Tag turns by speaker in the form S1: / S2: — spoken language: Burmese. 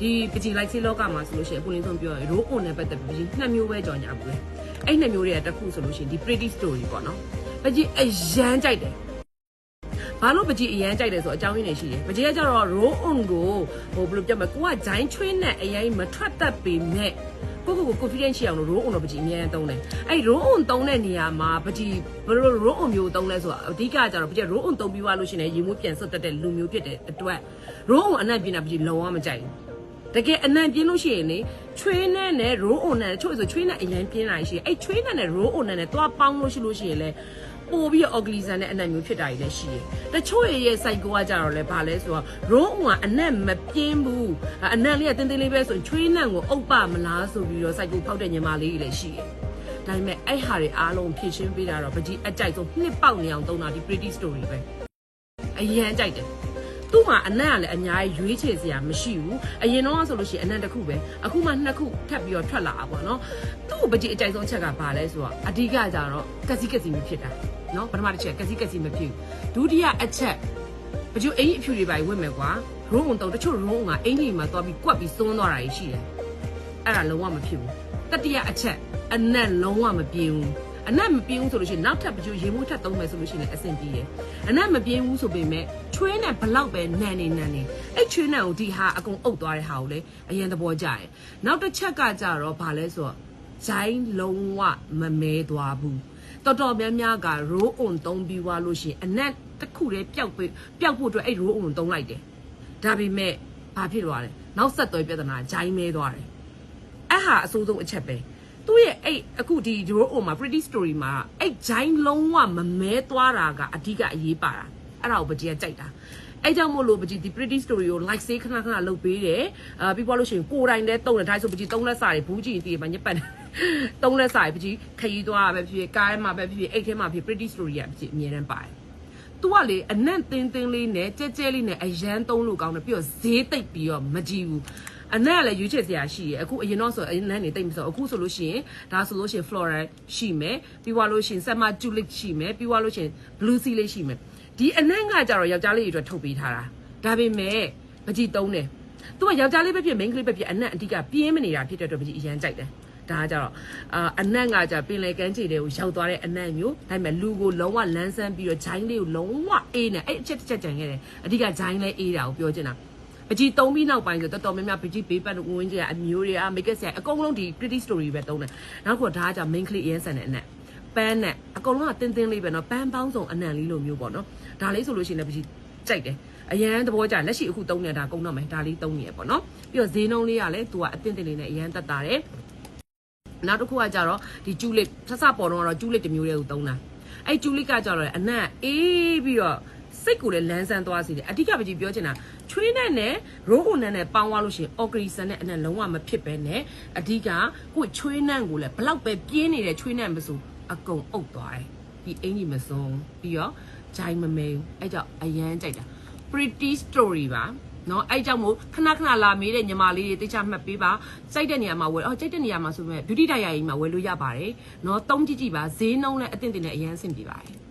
S1: ဒီပကြီးလိုက်စီလောကမှာဆိုလို့ရှိရင်ပုံလင်းဆုံးပြောရရိုးအွန်နဲ့ပတ်သက်ပြီးနှစ်မျိုးပဲကြော်ညာဘူးလေအဲ့နှစ်မျိုးတွေကတစ်ခုဆိုလို့ရှိရင်ဒီ pretty story ပေါ့နော်ပကြီးအရန်ကြိုက်တယ်ဘာလို့ပကြီးအရန်ကြိုက်တယ်ဆိုအကြောင်းရင်းနေရှိတယ်ပကြီးကကြတော့ roll on ကိုဟိုဘယ်လိုပြောမလဲကိုကဂျိုင်းချွေးနဲ့အရင်မထွက်တတ်ပေမဲ့ကို confidence ရှိအောင်လို့ roll on တော့ပကြီးအများသုံးတယ်အဲ့ roll on သုံးတဲ့နေရာမှာပကြီးဘယ်လို roll on မျိုးသုံးလဲဆိုတော့အဓိကကြတော့ပကြီး roll on သုံးပြီးသွားလို့ရှိရင်ရေမိုးပြန်ဆွတ်တက်တဲ့လူမျိုးဖြစ်တဲ့အတွက် roll on အနံ့ပြင်းတာပကြီးလုံးဝမကြိုက်ဘူးတကယ်အနံ့ပြင်းလို့ရှိရင်လေချွေးနဲ့ roll on နဲ့ချို့ဆိုချွေးနဲ့အရင်ပြင်းလာရှိအဲ့ချွေးနဲ့ roll on နဲ့သွားပေါင်းလို့ရှိရင်လေပို့ပြီး organism နဲ့အနံ့မျိုးဖြစ်တာကြီးလည်းရှိတယ်။တချို့ရဲ့ cycle ကကြတော့လေဘာလဲဆိုတော့ roll on ကအနံ့မပြင်းဘူး။အနံ့လေးကတင်းတင်းလေးပဲဆိုရင်ချွေးနှံကိုအုပ်ပမလားဆိုပြီးတော့ cycle ဖောက်တဲ့ညီမလေးကြီးလည်းရှိတယ်။ဒါပေမဲ့အဲ့ဟာတွေအားလုံးဖြည့်ရှင်းပေးတာတော့ပကြီးအကြိုက်ဆုံးနှစ်ပေါက်နေအောင်သုံးတာဒီ pretty story ပဲ။အရင်ကြိုက်တယ်။သူ့မှာအနံ့ကလည်းအများကြီးရွေးချယ်စရာမရှိဘူး။အရင်တော့ဆိုလို့ရှိရင်အနံ့တစ်ခုပဲ။အခုမှနှစ်ခုထပ်ပြီးတော့ထွက်လာတာပေါ့နော်။သူ့ပကြီးအကြိုက်ဆုံးချက်ကဘာလဲဆိုတော့အဓိကကြတော့ကစီမဖြစ်တာ။နော်ပထမတစ်ချက်ကစီမဖြစ်ဒုတိယအချက်ပကျိုးအင်းအဖြူတွေပါဝင့်မယ်ကွာရုံးုံတော့တချို့ရုံးကအင်းကြီးမှာသွားပြီးကွက်ပြီးစွန်းသွားတာရှိတယ်အဲ့ဒါလုံးဝမဖြစ်ဘူးတတိယအချက်အနက်လုံးဝမပြေဘူးအနက်မပြေဘူးဆိုလို့ရှိရင်နောက်ထပ်ပကျိုးရေမိုးထပ်သုံးမယ်ဆိုလို့ရှိရင်အဆင်ပြေတယ်အနက်မပြေဘူးဆိုပေမဲ့ချွေးနဲ့ဘလောက်ပဲနန်နေအဲ့ချွေးနဲ့ကိုဒီဟာအကုန်အုပ်သွားတဲ့ဟာကိုလေအရင်သဘောကျတယ်နောက်တစ်ချက်ကကြတော့ဘာလဲဆိုတော့ဂျိုင်းလုံးဝမမဲသွားဘူးတော်တော်များများက roll on သုံးပြီးွားလို့ရှိရင်အနက်တစ်ခုတည်းပျောက်ဖို့အတွက်အဲ့ roll on သုံးလိုက်တယ်ဒါပေမဲ့ဘာဖြစ်သွားလဲနောက်ဆက်တွဲပြဿနာဂျိုင်းမဲသွားတယ်အဲ့ဟာအဆိုးဆုံးအချက်ပဲသူ့ရဲ့အဲ့အခုဒီ roll on မှာ pretty story မှာအဲ့ဂျိုင်းလုံးဝမမဲသွားတာကအဓိကအရေးပါတာအဲ့ဒါကိုပကြီးကကြိုက်တာအဲ့ကြောင့်မို့လို့ပကြီးဒီ pretty story ကို like စေးခဏလုပ်ပေးတယ်ပြီးပွားလို့ရှိရင်ကိုယ်တိုင်လည်းတုံးတယ်ဒါဆိုပကြီးသုံးလက်စာတွေဘူးကြည့်တည်မှာညက်ပတ်သုံးလက်စာပကြီးခရီးသွားပဲဖြစ်ကားမှာပဲဖြစ်အိတ်ထဲမှာဖြစ် pretty story ရပကြီးအမြဲတမ်းပါတယ်သူကလေအနံ့တင်းလေးနဲ့ကြဲကြဲလေးနဲ့အရန်သုံးလို့ကောင်းတယ်ပြီးတော့ဈေးသိပ်ပြီးတော့မကြည့်ဘူးအနံ့ကလည်းရွေးချယ်စရာရှိရအခုအရင်တော့ဆိုအနံ့နေသိပ်မဆိုအခုဆိုလို့ရှိရင်ဒါဆိုလို့ရှိရင် floral ရှိမယ်ပြီးွားလို့ရှိရင် summer tulip ရှိမယ်ပြီးွားလို့ရှိရင် blue sea လေးရှိမယ်ဒီအနံ့ကကြတော့ယောက်ျားလေးတွေအတွက်ထုတ်ပေးထားတာဒါပေမဲ့ပကြီးသုံးတယ်သူကယောက်ျားလေးပဲဖြစ် main ကလေးပဲဖြစ်အနံ့အဓိကပြင်းမနေတာဖြစ်တဲ့အတွက်ပကြီးအရန်ကြိုက်တယ်ဒါကကြတော့အနံ့ကကြပင်လယ်ကမ်းခြေတွေကိုရောက်သွားတဲ့အနံ့မျိုးဒါပေမဲ့လူကိုလုံးဝလန်းဆန်းပြီးတော့ဂျိုင်းလေးကိုလုံးဝအေးနေအဲ့အချက်တစ်ချက်ကြံခဲ့တယ်အဓိကဂျိုင်းလေးအေးတာကိုပြောချင်တာပကြီးသုံးပြီးနောက်ပိုင်းဆိုတော်တော်များများပကြီးဘေးပတ်ဝင်းကျင်အမျိုးတွေက make up ဆရာအကုန်လုံးဒီ pretty story ပဲသုံးတယ်နောက်ကဒါကကြ main ကလေးအရင်ဆန်တဲ့အနံ့ပန်းနဲ့အကုန်လုံးကတင်းလေးပဲเนาะပန်းပေါင်းစုံအနံ့လေးလိုမျိုးပေါ့เนาะဒါလေးဆိုလို့ရှိရင်လည်းပကြီးကြိုက်တယ်အရန်သဘောကျလက်ရှိအခုသုံးနေတာကုန်တော့မယ်ဒါလေးသုံးနေရပေါ့နော်ပြီးတော့ဈေးနှုန်းလေးကလည်းသူကအတင်းလေးနဲ့အရန်တက်တာတယ်နောက်တစ်ခုကကြတော့ဒီကျူလစ်ဆက်စပေါ်တော့ကျူလစ်တစ်မျိုးလေးကိုသုံးတာအဲ့ကျူလစ်ကကြတော့အနံ့အေးပြီးတော့စိတ်ကိုလည်းလန်းဆန်းသွားစေတယ်အဓိကပကြီးပြောချင်တာချွေးနဲ့ roll on နဲ့ပေါင်းသွားလို့ရှိရင် organism နဲ့အနံ့လုံးဝမဖြစ်ပဲနဲ့အဓိကကိုချွေးနှံကိုလည်းဘလောက်ပဲပြင်းနေတဲ့ချွေးနှံမဆိုအကုန်အုပ်သွားတယ်ပြီးအင်ကြီးမစုံပြီးတော့ဂျိုင်းမမဲအဲ့ကြောင့်အရန်ကြိုက်တာ pretty story ပါเนาะအဲ့ကြောင့်မို့ခဏလာမေးတဲ့ညီမလေးတွေတိကျမှတ်ပေးပါစိုက်တဲ့နေရာမှာဝယ်ကြိုက်တဲ့နေရာမှာဆိုပေမဲ့ beauty diary မှာဝယ်လို့ရပါတယ်เนาะသုံးကြည့်ပါဈေးနှုန်းနဲ့အသင့်တင်နဲ့အရန်ဆင်ပြေပါတယ်